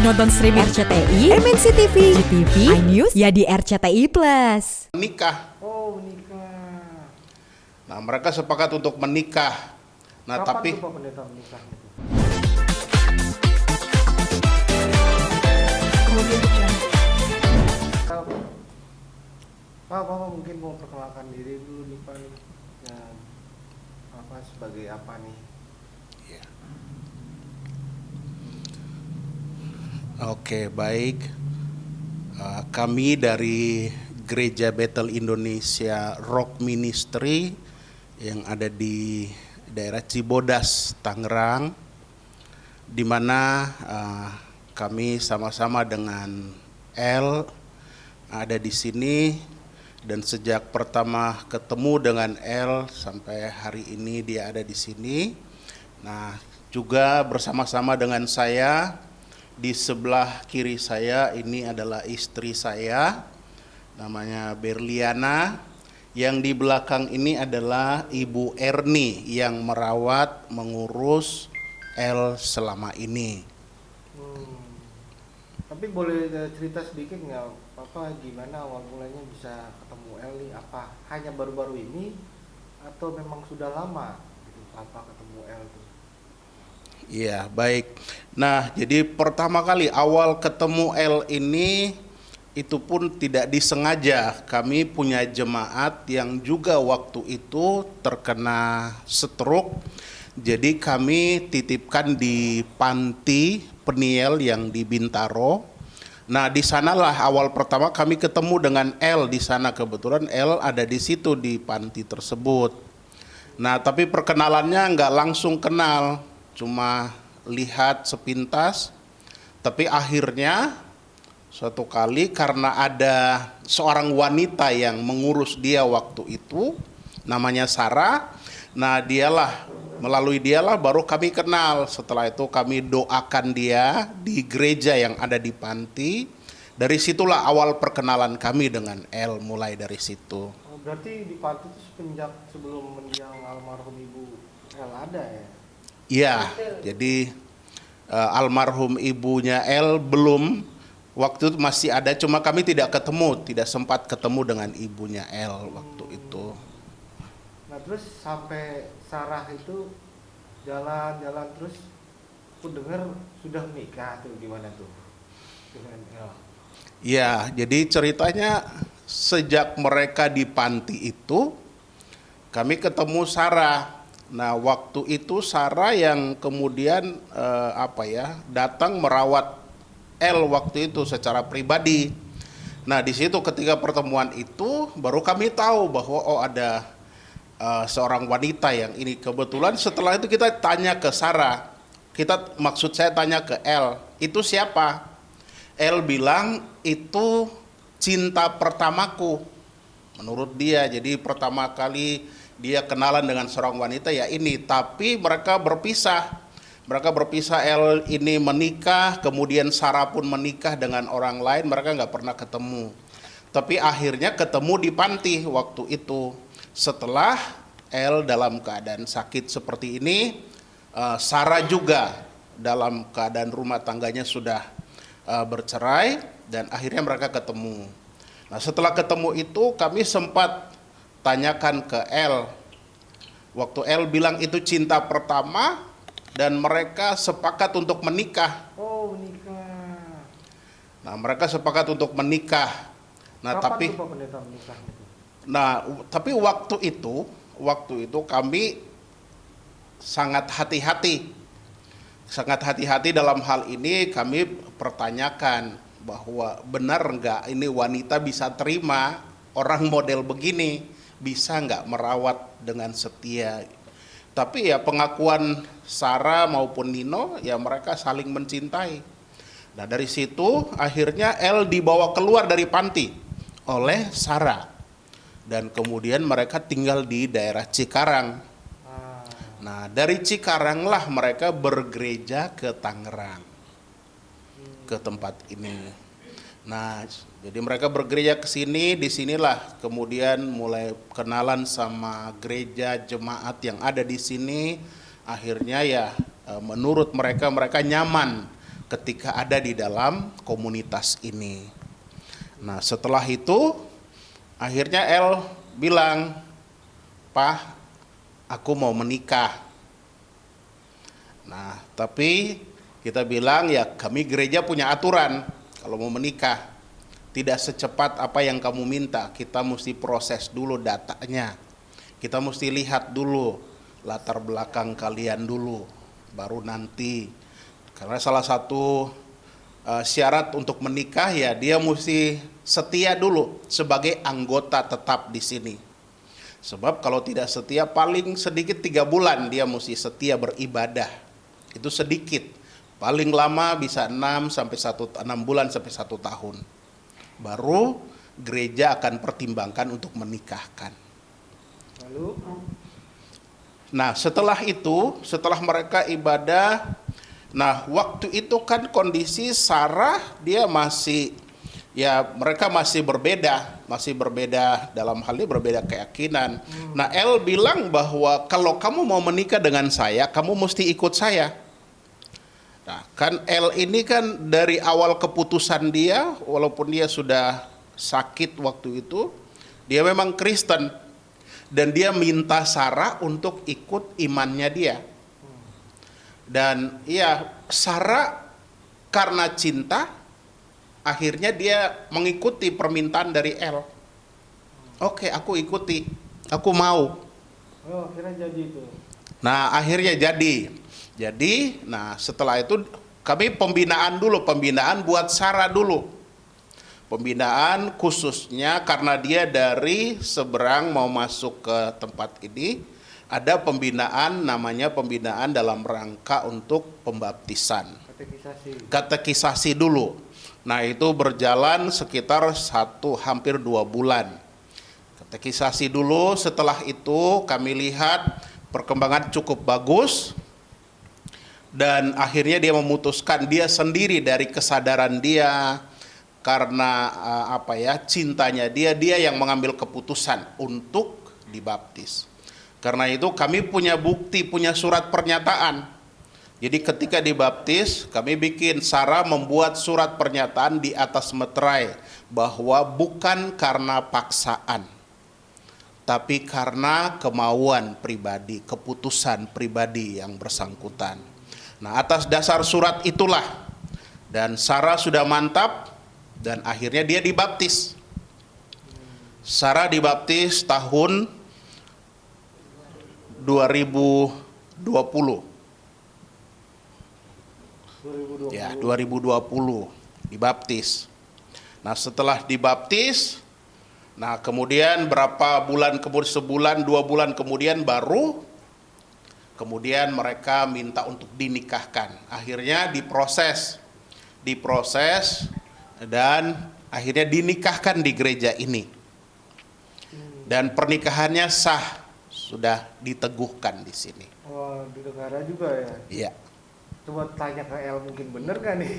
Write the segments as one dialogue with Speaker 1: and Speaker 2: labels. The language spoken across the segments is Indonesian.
Speaker 1: Nonton streaming RCTI, MNC TV, GTV, iNews, ya di RCTI Plus.
Speaker 2: Menikah.
Speaker 3: Oh, menikah.
Speaker 2: Nah, mereka sepakat untuk menikah. Nah,
Speaker 3: Kapan
Speaker 2: tapi
Speaker 3: tuh Pak Pendeta menikah itu? Bapak mungkin mau perkenalkan diri dulu nih Pak, yang apa sebagai apa nih?
Speaker 2: ya. Oke, baik. Kami dari Gereja Bethel Indonesia Rock Ministry yang ada di daerah Cibodas, Tangerang, di mana kami sama-sama dengan L ada di sini, dan sejak pertama ketemu dengan L sampai hari ini dia ada di sini. Nah, juga bersama-sama dengan saya di sebelah kiri saya ini adalah istri saya, namanya Berliana. Yang di belakang ini adalah Ibu Erni yang merawat, mengurus L selama ini.
Speaker 3: Tapi boleh cerita sedikit nggak, Papa, gimana awal mulanya bisa ketemu El nih? Apa hanya baru-baru ini atau memang sudah lama gitu, Papa ketemu El tuh?
Speaker 2: Iya, baik. Nah, jadi pertama kali awal ketemu L ini itu pun tidak disengaja. Kami punya jemaat yang juga waktu itu terkena stroke. Jadi kami titipkan di panti Peniel yang di Bintaro. Nah, di sanalah awal pertama kami ketemu dengan L di sana. Kebetulan L ada di situ di panti tersebut. Nah, tapi perkenalannya nggak langsung kenal, cuma lihat sepintas. Tapi akhirnya suatu kali karena ada seorang wanita yang mengurus dia waktu itu, namanya Sarah. Nah, melalui dialah baru kami kenal. Setelah itu kami doakan dia di gereja yang ada di panti. Dari situlah awal perkenalan kami dengan El, mulai dari situ.
Speaker 3: Oh, berarti di panti itu semenjak sebelum mendiang almarhum Ibu El ada ya?
Speaker 2: Iya, jadi almarhum ibunya El belum, waktu itu masih ada, cuma kami tidak sempat ketemu dengan ibunya El waktu itu.
Speaker 3: Nah, terus sampai Sarah itu jalan-jalan terus aku dengar sudah menikah tuh, gimana tuh dengan El?
Speaker 2: Ya, jadi ceritanya sejak mereka di panti itu kami ketemu Sarah. Nah, waktu itu Sarah yang kemudian datang merawat El waktu itu secara pribadi. Nah, di situ ketika pertemuan itu baru kami tahu bahwa ada seorang wanita yang ini. Kebetulan setelah itu kita tanya ke Sarah, saya tanya ke El, itu siapa? El bilang itu cinta pertamaku menurut dia. Jadi pertama kali dia kenalan dengan seorang wanita ya ini, tapi mereka berpisah. El ini menikah, kemudian Sarah pun menikah dengan orang lain, mereka nggak pernah ketemu. Tapi akhirnya ketemu di panti waktu itu. Setelah El dalam keadaan sakit seperti ini, Sarah juga dalam keadaan rumah tangganya sudah bercerai, dan akhirnya mereka ketemu. Nah, setelah ketemu itu kami sempat tanyakan ke El. Waktu El bilang itu cinta pertama dan mereka sepakat untuk menikah.
Speaker 3: Oh, menikah.
Speaker 2: Nah, mereka sepakat untuk menikah. Nah,
Speaker 3: Kapan
Speaker 2: tapi
Speaker 3: tuh Pak Pendeta menikah itu?
Speaker 2: tapi waktu itu kami sangat hati-hati dalam hal ini. Kami pertanyakan bahwa benar nggak ini wanita bisa terima orang model begini, bisa nggak merawat dengan setia. Tapi ya pengakuan Sarah maupun Nino ya mereka saling mencintai. Nah, dari situ akhirnya El dibawa keluar dari panti oleh Sarah, dan kemudian mereka tinggal di daerah Cikarang. Nah, dari Cikarang lah mereka bergereja ke Tangerang, ke tempat ini. Nah, jadi mereka bergereja ke sini, di sinilah kemudian mulai kenalan sama gereja jemaat yang ada di sini. Akhirnya ya menurut mereka nyaman ketika ada di dalam komunitas ini. Nah, setelah itu akhirnya El bilang, "Pak, aku mau menikah." Nah, tapi kita bilang ya kami gereja punya aturan kalau mau menikah. Tidak secepat apa yang kamu minta, kita mesti proses dulu datanya. Kita mesti lihat dulu latar belakang kalian dulu, baru nanti. Karena salah satu syarat untuk menikah ya dia mesti setia dulu sebagai anggota tetap di sini. Sebab kalau tidak setia paling sedikit 3 bulan dia mesti setia beribadah. Itu sedikit. Paling lama bisa 6 bulan sampai 1 tahun. Baru gereja akan pertimbangkan untuk menikahkan.
Speaker 3: Lalu
Speaker 2: Nah, setelah itu, setelah mereka ibadah, nah waktu itu kan kondisi Sarah dia masih, ya mereka masih berbeda dalam hal ini berbeda keyakinan. Nah, El bilang bahwa kalau kamu mau menikah dengan saya, kamu mesti ikut saya. Nah, kan El ini kan dari awal keputusan dia, walaupun dia sudah sakit waktu itu, dia memang Kristen. Dan dia minta Sarah untuk ikut imannya dia. Dan ya Sarah karena cinta, akhirnya dia mengikuti permintaan dari El. Oke, aku ikuti, aku mau.
Speaker 3: oh akhirnya jadi itu.
Speaker 2: Nah, akhirnya jadi. Nah setelah itu kami pembinaan buat Sarah dulu. Pembinaan khususnya karena dia dari seberang mau masuk ke tempat ini, ada pembinaan namanya pembinaan dalam rangka untuk pembaptisan. Katekisasi dulu. Nah itu berjalan sekitar hampir 2 bulan. Katekisasi dulu, setelah itu kami lihat perkembangan cukup bagus. Dan akhirnya dia memutuskan dia sendiri dari kesadaran dia, karena cintanya dia yang mengambil keputusan untuk dibaptis. Karena itu kami punya bukti, punya surat pernyataan. Jadi ketika dibaptis, kami bikin, Sarah membuat surat pernyataan di atas meterai bahwa bukan karena paksaan, tapi karena kemauan pribadi, keputusan pribadi yang bersangkutan. Nah, atas dasar surat itulah, dan Sarah sudah mantap, dan akhirnya dia dibaptis. Sarah dibaptis tahun 2020. Ya, 2020 dibaptis. Nah, setelah dibaptis, nah kemudian berapa bulan kemudian, sebulan 2 bulan kemudian baru kemudian mereka minta untuk dinikahkan. Akhirnya diproses dan akhirnya dinikahkan di gereja ini. Dan pernikahannya sah, sudah diteguhkan di sini.
Speaker 3: Oh, di negara juga ya?
Speaker 2: Iya.
Speaker 3: Coba tanya ke El, mungkin bener gak nih?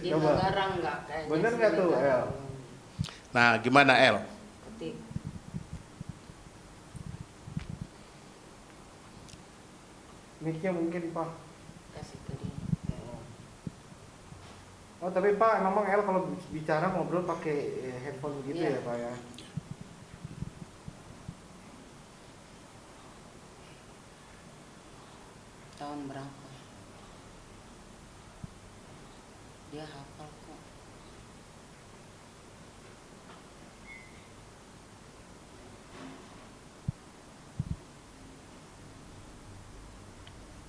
Speaker 4: Di
Speaker 3: Coba.
Speaker 4: negara enggak kayaknya.
Speaker 3: Bener nggak tuh, El?
Speaker 2: Nah, gimana El?
Speaker 4: Ketik.
Speaker 3: Mic-nya mungkin Pak.
Speaker 4: Kasih ke dia.
Speaker 3: Oh tapi Pak, memang El kalau bicara ngobrol pakai handphone begitu
Speaker 4: Iya.
Speaker 3: ya Pak ya?
Speaker 4: Tahun berapa? Dia hafal kok.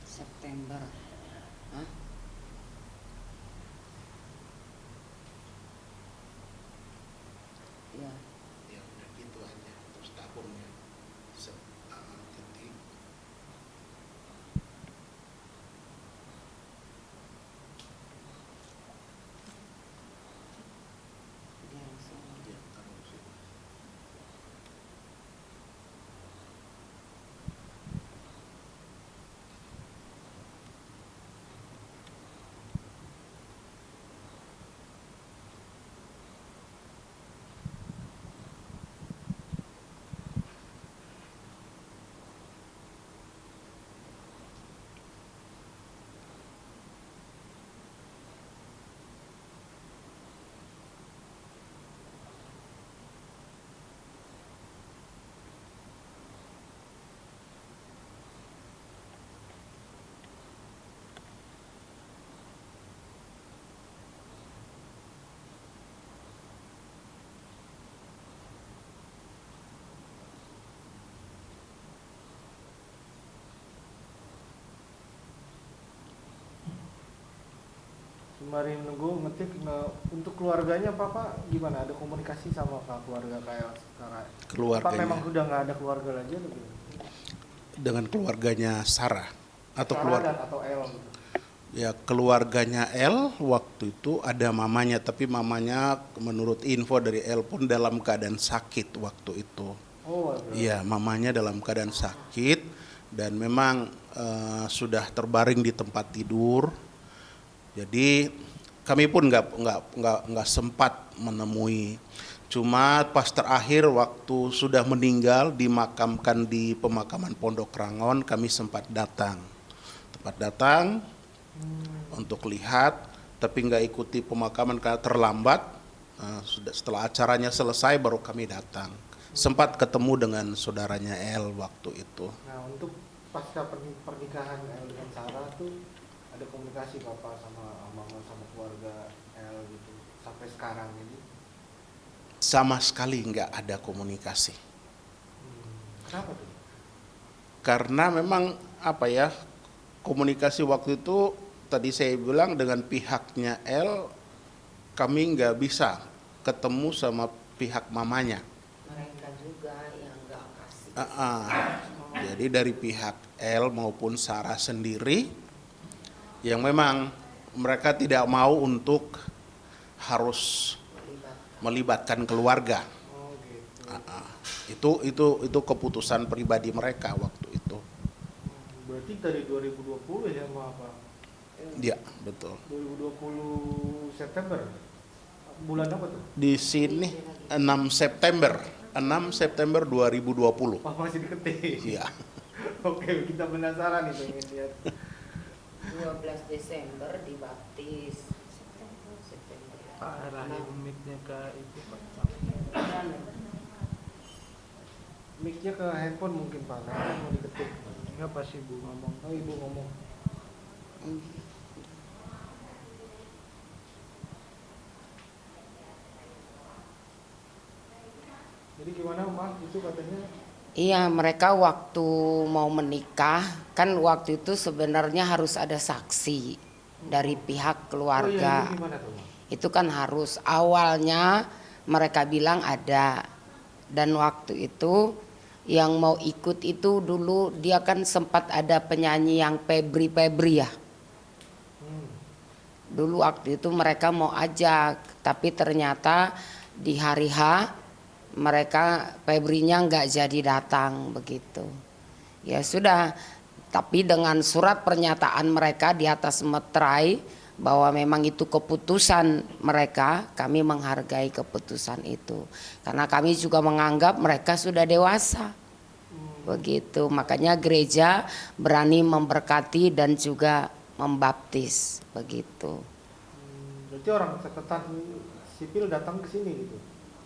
Speaker 4: September. Hah? Ya.
Speaker 2: Ya udah gitu aja, terus tahunnya titik.
Speaker 4: Dia langsung.
Speaker 2: Ya, taruh sini.
Speaker 3: sembari menunggu ngetik. Nah, untuk keluarganya papa gimana, ada komunikasi sama keluarga kayak sekarang? Apa
Speaker 2: Keluarganya.
Speaker 3: memang sudah nggak ada keluarga lagi atau gimana?
Speaker 2: Dengan keluarganya Sarah atau
Speaker 3: Sarah dan atau El gitu.
Speaker 2: ya keluarganya L waktu itu ada mamanya, tapi mamanya menurut info dari L pun dalam keadaan sakit waktu itu.
Speaker 3: Oh, ada.
Speaker 2: Iya, mamanya dalam keadaan sakit dan memang sudah terbaring di tempat tidur. Jadi kami pun nggak sempat menemui. Cuma pas terakhir waktu sudah meninggal dimakamkan di pemakaman Pondok Rangon, kami sempat datang. Untuk lihat, tapi nggak ikuti pemakaman karena terlambat. Sudah setelah acaranya selesai baru kami datang. Sempat ketemu dengan saudaranya L waktu itu.
Speaker 3: Nah, untuk pasca pernikahan El dengan Sarah tuh ada komunikasi papa sama mama sama keluarga El gitu sampai sekarang ini?
Speaker 2: Sama sekali nggak ada komunikasi.
Speaker 3: Kenapa tuh?
Speaker 2: Karena memang apa ya, komunikasi waktu itu tadi saya bilang dengan pihaknya L, kami nggak bisa ketemu sama pihak mamanya.
Speaker 4: Mereka juga yang nggak kasih.
Speaker 2: Jadi dari pihak L maupun Sarah sendiri yang memang mereka tidak mau untuk harus melibatkan keluarga.
Speaker 3: Oh gitu.
Speaker 2: Itu keputusan pribadi mereka waktu itu.
Speaker 3: Berarti dari 2020 ya apa?
Speaker 2: Ya, betul.
Speaker 3: 2020 September. Bulan apa tuh?
Speaker 2: Di sini 6 September 2020.
Speaker 3: Oh, masih diketik.
Speaker 2: Iya.
Speaker 3: Oke, kita penasaran nih pengen lihat.
Speaker 4: 12 Desember dibaptis. September.
Speaker 5: Pak arahin mic-nya ke itu Pak.
Speaker 3: Mic-nya ke handphone mungkin Pak, nanti mau diketik.
Speaker 5: Enggak pas ibu ngomong.
Speaker 3: Oh, ibu ngomong. Jadi gimana Mas, itu katanya?
Speaker 4: Iya, mereka waktu mau menikah kan waktu itu sebenarnya harus ada saksi dari pihak keluarga.
Speaker 3: Oh, iya, itu gimana tuh?
Speaker 4: Itu kan harus, awalnya mereka bilang ada, dan waktu itu yang mau ikut itu dulu dia kan sempat ada penyanyi yang Febri ya. Dulu waktu itu mereka mau ajak, tapi ternyata di hari H mereka Febrinya nggak jadi datang begitu. Ya sudah, tapi dengan surat pernyataan mereka di atas meterai bahwa memang itu keputusan mereka, kami menghargai keputusan itu. Karena kami juga menganggap mereka sudah dewasa. Begitu, makanya gereja berani memberkati dan juga membaptis begitu.
Speaker 3: Berarti orang catatan sipil datang ke sini gitu.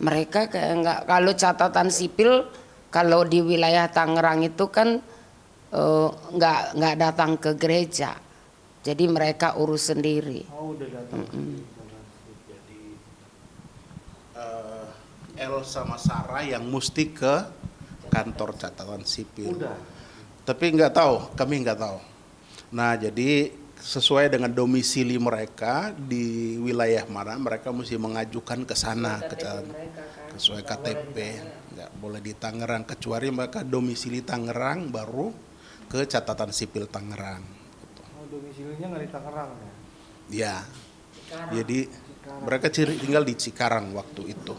Speaker 4: Mereka kayak enggak, kalau catatan sipil kalau di wilayah Tangerang itu kan enggak datang ke gereja. Jadi mereka urus sendiri.
Speaker 3: Oh, udah datang.
Speaker 2: Jadi L sama Sarah yang mesti ke kantor catatan sipil.
Speaker 3: Udah.
Speaker 2: Tapi nggak tahu, kami nggak tahu. Nah, jadi sesuai dengan domisili mereka di wilayah mana, mereka mesti mengajukan ke sana, sesuai KTP. Nggak boleh di Tangerang, kecuali mereka domisili Tangerang baru ke catatan sipil Tangerang.
Speaker 3: Oh, domisilinya nggak di Tangerang ya?
Speaker 2: Ya, jadi mereka tinggal di Cikarang waktu itu.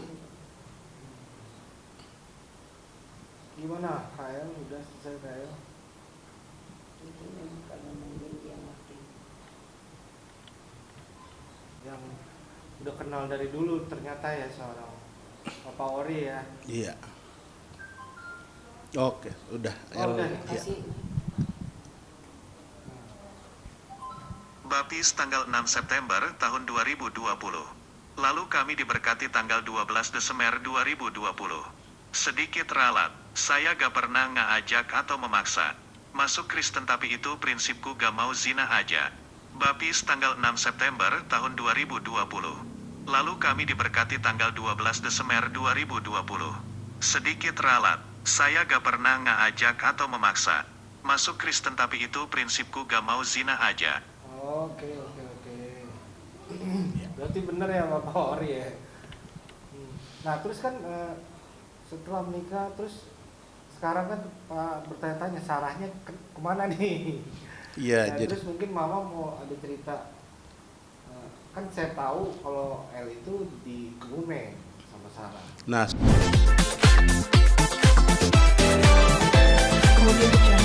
Speaker 3: Gimana, KL? Udah selesai KL? Yang udah kenal dari dulu ternyata ya seorang Papa Ori ya.
Speaker 2: Iya. Oke, udah.
Speaker 3: Oh, udah.
Speaker 2: Ya.
Speaker 6: Baptis tanggal 6 September tahun 2020. Lalu kami diberkati tanggal 12 Desember 2020. Sedikit ralat, saya gak pernah ngajak atau memaksa. Masuk Kristen tapi itu prinsipku gak mau zina aja. Baptis tanggal 6 September tahun 2020. Lalu kami diberkati tanggal 12 Desember 2020. Sedikit ralat, saya gak pernah ngajak atau memaksa. Masuk Kristen tapi itu prinsipku gak mau zina aja.
Speaker 3: Oke. Berarti bener ya Bapak Ori ya. Nah terus kan setelah menikah terus sekarang kan Pak bertanya-tanya Sarahnya kemana nih?
Speaker 2: Iya,
Speaker 3: Nah,
Speaker 2: jadi
Speaker 3: terus mungkin Mama mau ada cerita. Kan saya tahu kalau El itu di Kebumen sama Sarah.
Speaker 2: nah
Speaker 1: Audio Jungle.